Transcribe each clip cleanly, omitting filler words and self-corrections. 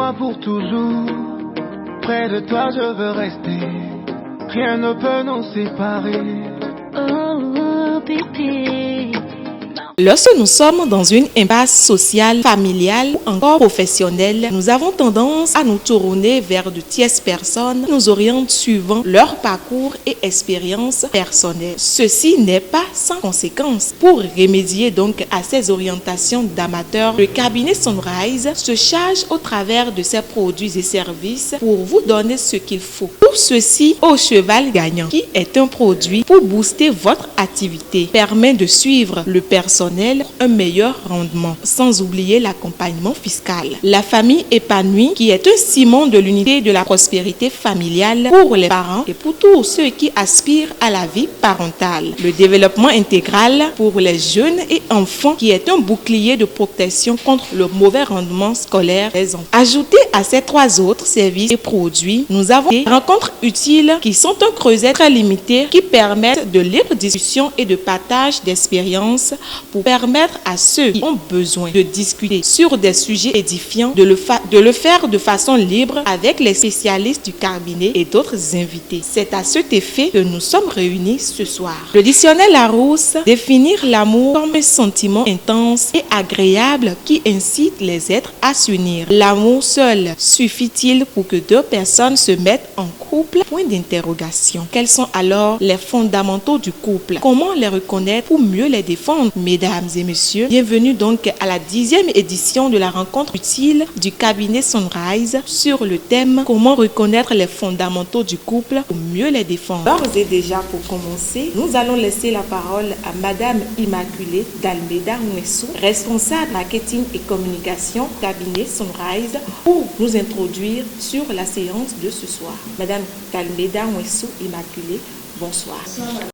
moi pour toujours. Près de toi je veux rester. Rien ne peut nous séparer. Oh, bébé. Lorsque nous sommes dans une impasse sociale, familiale ou encore professionnelle, nous avons tendance à nous tourner vers de tierces personnes qui nous orientent suivant leur parcours et expérience personnelle. Ceci n'est pas sans conséquence. Pour remédier donc à ces orientations d'amateurs, le cabinet Sunrise se charge au travers de ses produits et services pour vous donner ce qu'il faut. Pour ceci, au cheval gagnant, qui est un produit pour booster votre activité, permet de suivre le personnel un meilleur rendement, sans oublier l'accompagnement fiscal. La famille épanouie, qui est un ciment de l'unité et de la prospérité familiale pour les parents et pour tous ceux qui aspirent à la vie parentale. Le développement intégral pour les jeunes et enfants, qui est un bouclier de protection contre le mauvais rendement scolaire des enfants. Ajouté à ces trois autres services et produits, nous avons des rencontres utiles qui sont un creuset très limité qui permettent de libre discussion et de partage d'expériences pour permettre à ceux qui ont besoin de discuter sur des sujets édifiants de le faire de façon libre avec les spécialistes du cabinet et d'autres invités. C'est à cet effet que nous sommes réunis ce soir. Le dictionnaire Larousse définit l'amour comme un sentiment intense et agréable qui incite les êtres à s'unir. L'amour seul suffit-il pour que deux personnes se mettent en couple? Point d'interrogation. Quels sont alors les fondamentaux du couple? Comment les reconnaître pour mieux les défendre? Mesdames et messieurs, bienvenue donc à la 10e édition de la rencontre utile du cabinet Sunrise sur le thème comment reconnaître les fondamentaux du couple pour mieux les défendre. D'ores et déjà, pour commencer, nous allons laisser la parole à Madame Immaculée d'Almeida Nwessou, responsable marketing et communication cabinet Sunrise, pour nous introduire sur la séance de ce soir. Madame d'Almeida Nwessou Immaculée, bonsoir.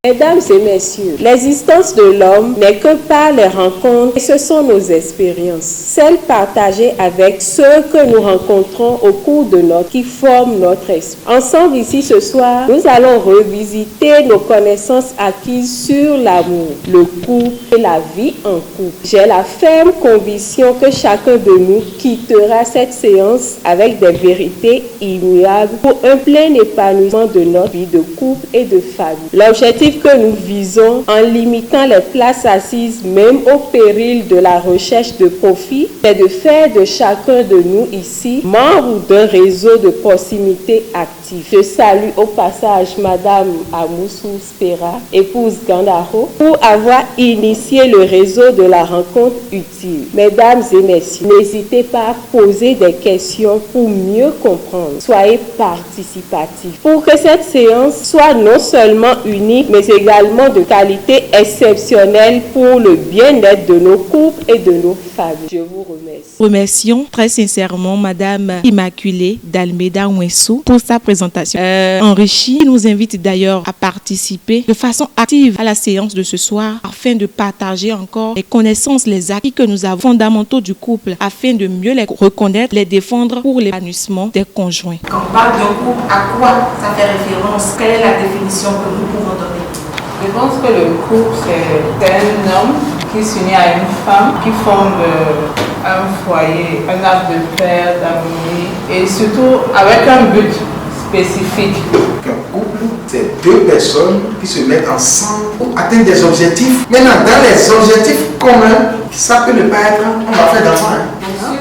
Mesdames et messieurs, l'existence de l'homme n'est que par les rencontres et ce sont nos expériences, celles partagées avec ceux que nous rencontrons au cours de notre qui forment notre esprit. Ensemble ici ce soir, nous allons revisiter nos connaissances acquises sur l'amour, le couple et la vie en couple. J'ai la ferme conviction que chacun de nous quittera cette séance avec des vérités immuables pour un plein épanouissement de notre vie de couple et de famille. L'objectif que nous visons en limitant les places assises même au péril de la recherche de profit, c'est de faire de chacun de nous ici membre d'un réseau de proximité actif. Je salue au passage Madame Amoussou Spera, épouse Gandaro, pour avoir initié le réseau de la rencontre utile. Mesdames et messieurs, n'hésitez pas à poser des questions pour mieux comprendre. Soyez participatifs pour que cette séance soit non seulement unique, mais également de qualité exceptionnelle pour le bien-être de nos couples et de nos familles. Je vous remercie. Remercions très sincèrement Madame Immaculée d'Almeida Nwessou pour sa présentation enrichie. Elle nous invite d'ailleurs à participer de façon active à la séance de ce soir afin de partager encore les connaissances, les acquis que nous avons fondamentaux du couple afin de mieux les reconnaître, les défendre pour l'épanouissement des conjoints. Quand on parle d'un couple, à quoi ça fait référence? Quelle est la définition que nous pouvons donner? Je pense que le couple, c'est un homme qui s'unit à une femme, qui forme un foyer, un acte de père, d'amour, et surtout avec un but spécifique. Un couple, c'est deux personnes qui se mettent ensemble pour atteindre des objectifs. Maintenant, dans les objectifs communs, ça peut ne pas être on va faire d'enfants.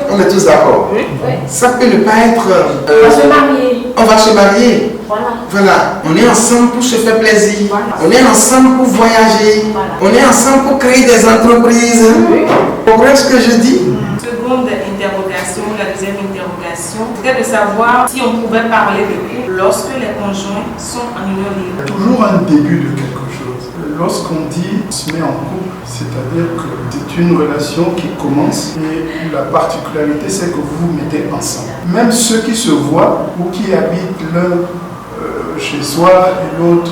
On est tous d'accord. Oui. Ça peut ne pas être on va se marier. On va se marier. Voilà. On est ensemble pour se faire plaisir. Voilà. On est ensemble pour voyager. Voilà. On est ensemble pour créer des entreprises. Oui. Vous comprenez ce que je dis? Seconde interrogation, la deuxième interrogation, c'était de savoir si on pouvait parler de couple lorsque les conjoints sont en union libre. Toujours un début de quelque chose. Lorsqu'on dit se met en couple, c'est-à-dire que c'est une relation qui commence et la particularité c'est que vous vous mettez ensemble. Même ceux qui se voient ou qui habitent l'un chez soi et l'autre,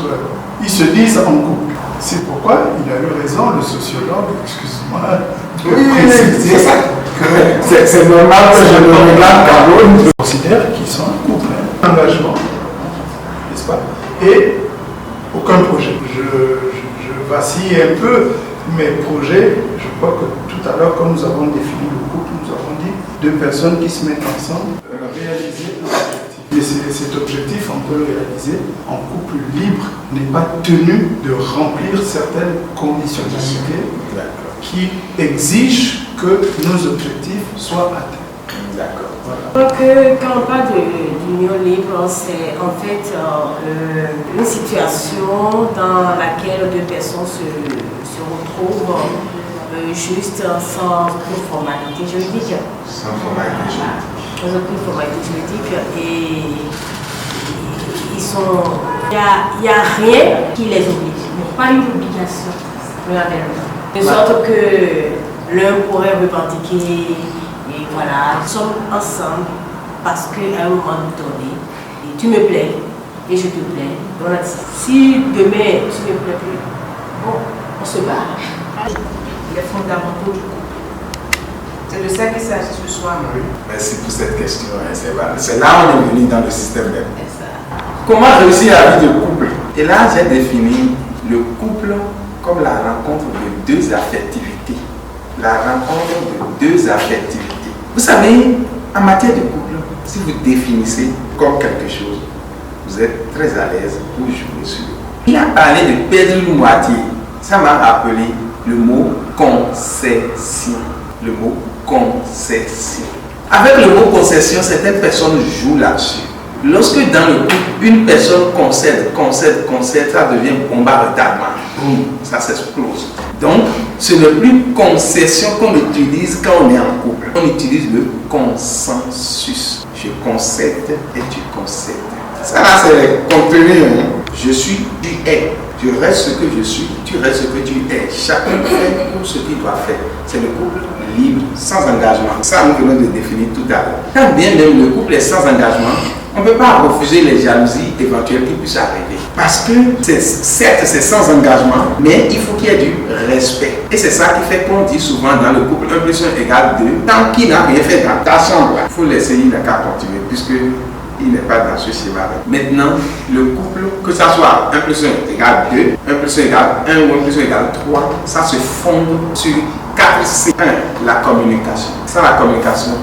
ils se disent en couple. C'est pourquoi il a eu raison, le sociologue, excuse-moi. Oui, c'est ça. C'est normal que je me regarde qu'à l'autre. Je considère qu'ils sont un couple, engagement, n'est-ce pas? Et aucun projet. Je vacille un peu Mes projets, je crois que tout à l'heure, quand nous avons défini le couple, nous avons dit deux personnes qui se mettent ensemble, réaliser un objectif. Mais cet objectif, on peut le réaliser en couple libre, n'est pas tenu de remplir certaines conditionnalités qui exigent que nos objectifs soient atteints. D'accord. Voilà. Donc, quand on parle d'union libre, c'est en fait une situation dans laquelle deux personnes se retrouvent juste sans aucune formalité juridique. Sans formalité juridique. Sans aucune formalité juridique. Et ils sont. Il n'y a rien qui les oblige. Il n'y a pas une obligation. De sorte que l'un pourrait revendiquer. Et voilà, nous sommes ensemble parce qu'à un moment donné, tu me plais et je te plais. Voilà. Si demain tu ne me plais plus, bon, on se barre. Les fondamentaux du couple. C'est de ça qu'il s'agit ce soir. Oui. Merci pour cette question. C'est là où on est venu dans le système même. Comment réussir la vie de couple? Et là, j'ai défini le couple comme la rencontre de deux affectivités. La rencontre de deux affectivités. Vous savez, en matière de couple, si vous définissez comme quelque chose, vous êtes très à l'aise pour jouer sur le couple. Il a parlé de perdre une moitié. Ça m'a rappelé le mot concession. Le mot concession. Avec le mot concession, certaines personnes jouent là-dessus. Lorsque dans le couple, une personne concède, ça devient combat retardement. Boum, ça s'explose. Donc, ce n'est plus concession qu'on utilise quand on est en couple. On utilise le consensus. Je concède et tu concèdes. Ça là, c'est le contenu. Je suis, tu es. Je reste ce que je suis, tu restes ce que tu es. Chacun fait pour ce qu'il doit faire. C'est le couple libre, sans engagement. Ça, nous venons de définir tout à l'heure. Quand bien même le couple est sans engagement, on ne peut pas refuser les jalousies éventuelles qui puissent arriver. Parce que, certes, c'est sans engagement, mais il faut qu'il y ait du respect. Et c'est ça qui fait qu'on dit souvent dans le couple 1 plus 1 égale 2. Tant qu'il n'a rien fait dans ta chambre, il faut laisser, il n'a qu'à continuer, puisque il n'est pas dans ce schéma. Maintenant, le couple, que ça soit 1 plus 1 égale 2, 1 plus 1 égale 1 ou 1 plus 1 égale 3, ça se fonde sur 4 C. 1. La communication. Sans la communication,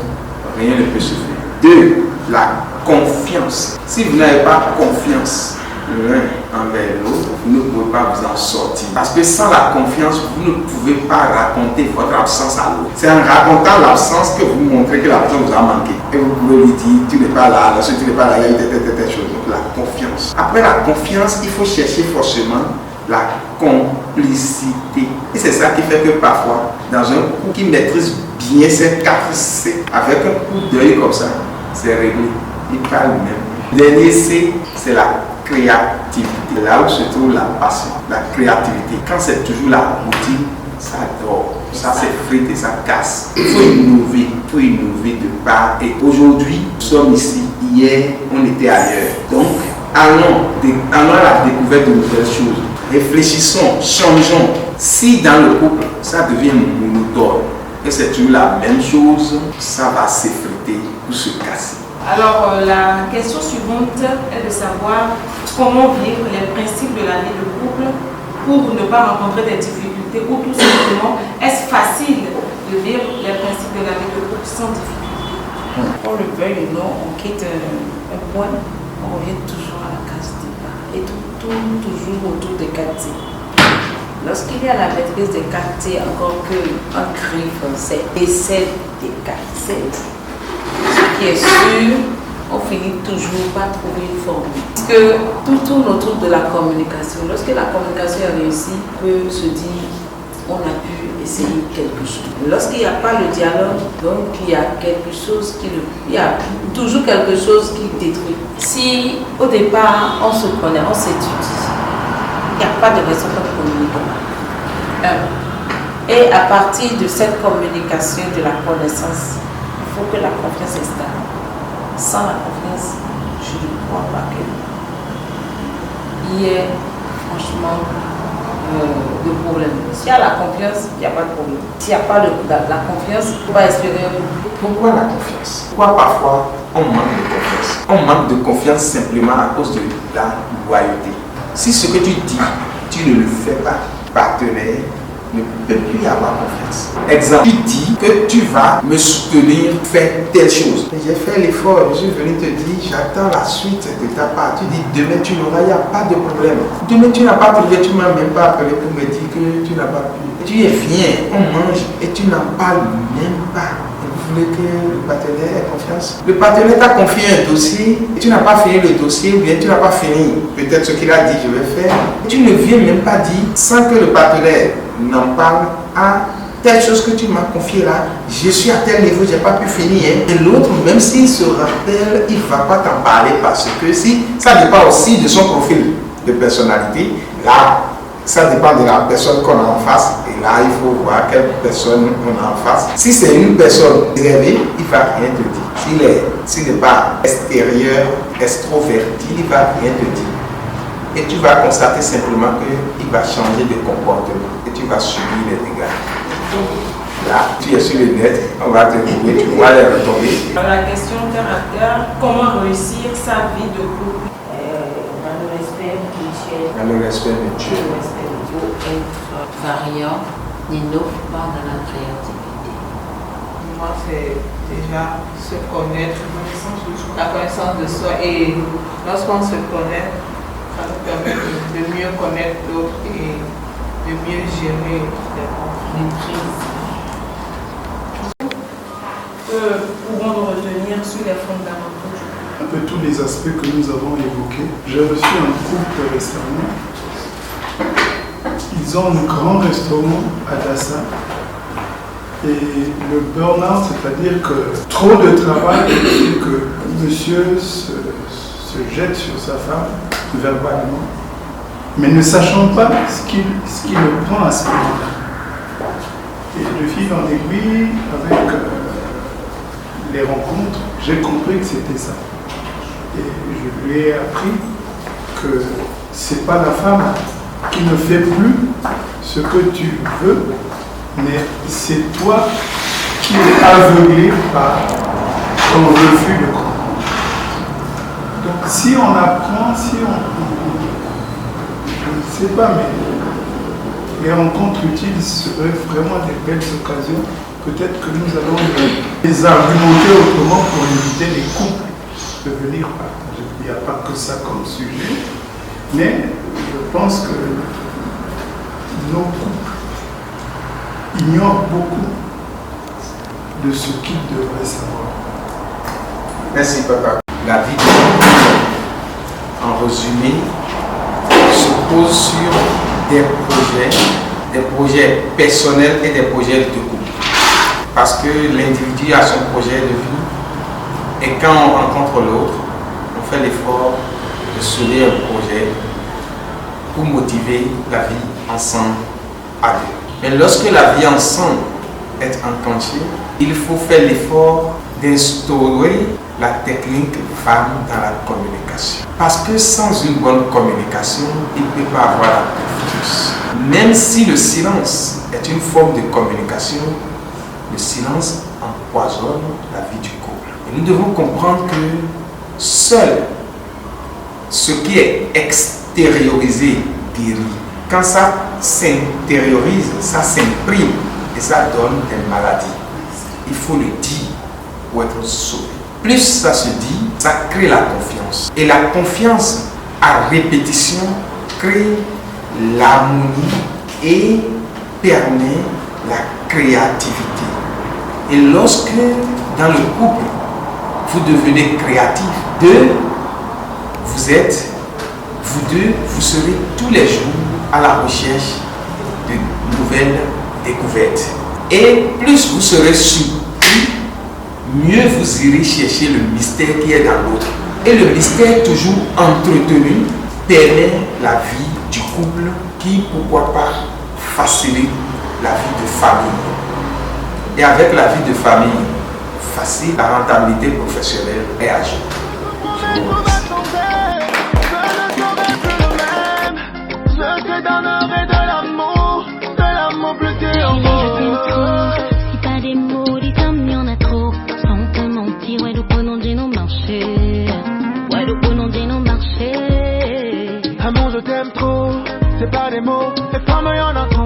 rien ne peut se faire. 2. La confiance. Si vous n'avez pas confiance l'un envers l'autre, vous ne pouvez pas vous en sortir. Parce que sans la confiance, vous ne pouvez pas raconter votre absence à l'autre. C'est en racontant l'absence que vous montrez que la personne vous a manqué. Et vous pouvez lui dire, tu n'es pas là, lorsque tu n'es pas là, il y a eu telle chose. Donc la confiance. Après la confiance, il faut chercher forcément la complicité. Et c'est ça qui fait que parfois, dans un couple qui maîtrise bien ces 4 C, avec un coup d'œil comme ça, c'est réglé. Il parle même. Dernier C, c'est la créativité. Là où se trouve la passion, la créativité. Quand c'est toujours la routine, ça dort, ça s'effrite et ça casse. Il faut innover de part. Et aujourd'hui, nous sommes ici. Hier, on était ailleurs. Donc, allons à la découverte de nouvelles choses. Réfléchissons, changeons. Si dans le couple, ça devient monotone et c'est toujours la même chose, ça va s'effriter ou se casser. Alors, la question suivante est de savoir comment vivre les principes de la vie de couple pour ne pas rencontrer des difficultés ou tout simplement, est-ce facile de vivre les principes de la vie de couple sans difficulté? On le veuille ou non, on quitte un point, on revient toujours à la case départ et tout tourne toujours autour des 4 T. Lorsqu'il y a la maîtrise des 4 T, encore qu'un cri français décède des 4 T, ce qui est sûr, on finit toujours par trouver une formule. Parce que tout tourne autour de la communication. Lorsque la communication est réussie, on peut se dire on a pu essayer quelque chose. Lorsqu'il n'y a pas le dialogue, donc il y a quelque chose il y a toujours quelque chose qui détruit. Si au départ on se connaît, on s'étudie, il n'y a pas de raison pour communiquer. Et à partir de cette communication, de la connaissance, il faut que la confiance s'installe. Sans la confiance, je ne crois pas qu'il y ait franchement de problème. S'il y a la confiance, il n'y a pas de problème. S'il n'y a pas la confiance, il ne faut pas espérer. Pourquoi la confiance? Pourquoi parfois on manque de confiance? On manque de confiance simplement à cause de la loyauté. Si ce que tu dis, tu ne le fais pas, partenaire, ne peut plus y avoir confiance. Exemple, tu dis que tu vas me soutenir, faire telle chose. J'ai fait l'effort, je suis venu te dire, j'attends la suite de ta part. Tu dis, demain tu l'auras, il n'y a pas de problème. Demain tu n'as pas trouvé, tu ne m'as même pas appelé pour me dire que tu n'as pas pu. Tu viens, on mange et tu n'en parles même pas. Vous voulez que le partenaire ait confiance? Le partenaire t'a confié un dossier et tu n'as pas fini le dossier ou bien tu n'as pas fini peut-être ce qu'il a dit je vais faire. Tu ne viens même pas dire sans que le partenaire n'en parle à telle chose que tu m'as confié là, je suis à tel niveau, je n'ai pas pu finir. Et l'autre, même s'il se rappelle, il ne va pas t'en parler parce que si ça dépend aussi de son profil de personnalité, là, ça dépend de la personne qu'on a en face. Et là, il faut voir quelle personne on a en face. Si c'est une personne réservée, il ne va rien te dire. S'il n'est pas extérieur, extroverti, il ne va rien te dire. Et tu vas constater simplement qu'il va changer de comportement et tu vas subir les dégâts. Là, tu es sur le net, on va te trouver, tu vois les retombées. La question caractère, comment réussir sa vie de couple? Dans le respect mutuel. Dans le respect mutuel. Le respect mutuel. Être variant n'innove pas dans la créativité. Moi, c'est déjà se connaître, la connaissance de soi. Et lorsqu'on se connaît, ça nous permet de mieux connaître l'autre et de mieux gérer les conflits. Pouvons-nous retenir sur les fondamentaux? Un peu tous les aspects que nous avons évoqués. J'ai reçu un couple récemment. Ils ont un grand restaurant à Dassa. Et le burn-out, c'est-à-dire que trop de travail fait que monsieur se jette sur sa femme verbalement, mais ne sachant pas ce qui le prend à ce moment-là. Et de fil en aiguille, avec les rencontres, j'ai compris que c'était ça. Et je lui ai appris que c'est pas la femme qui ne fait plus ce que tu veux, mais c'est toi qui es aveuglé par ton refus de comprendre. Donc si on apprend, je ne sais pas, mais les rencontres utiles seraient vraiment des belles occasions. Peut-être que nous allons les argumenter autrement pour éviter les couples de venir partager. Il n'y a pas que ça comme sujet, mais je pense que nos couples ignorent beaucoup de ce qu'ils devraient savoir. Merci papa. La vie en résumé se pose sur des projets personnels et des projets de couple. Parce que l'individu a son projet de vie et quand on rencontre l'autre, on fait l'effort de sceller un projet pour motiver la vie ensemble à deux. Mais lorsque la vie ensemble est enclenchée, il faut faire l'effort d'instaurer la technique femme dans la communication. Parce que sans une bonne communication, il ne peut pas avoir la confiance. Même si le silence est une forme de communication, le silence empoisonne la vie du couple. Et nous devons comprendre que seul ce qui est extériorisé guérit. Quand ça s'intériorise, ça s'imprime et ça donne des maladies. Il faut le dire pour être sauvé. Plus ça se dit, ça crée la confiance. Et la confiance à répétition crée l'harmonie et permet la créativité. Et lorsque dans le couple, vous devenez créatif, vous deux, vous serez tous les jours à la recherche de nouvelles découvertes. Et plus vous serez surpris, mieux vous irez chercher le mystère qui est dans l'autre. Et le mystère toujours entretenu permet la vie du couple qui, pourquoi pas, facilite la vie de famille. Et avec la vie de famille facile, la rentabilité professionnelle est à jour. Je te donnerai de l'amour plus que l'amour. Si t'as des mots, dis comme y'en a trop. Sans te mentir, ouais, nous prenons nos marchés. Ouais, nous prenons nos marchés. Amour, je t'aime trop. C'est pas des mots, les femmes y'en a trop.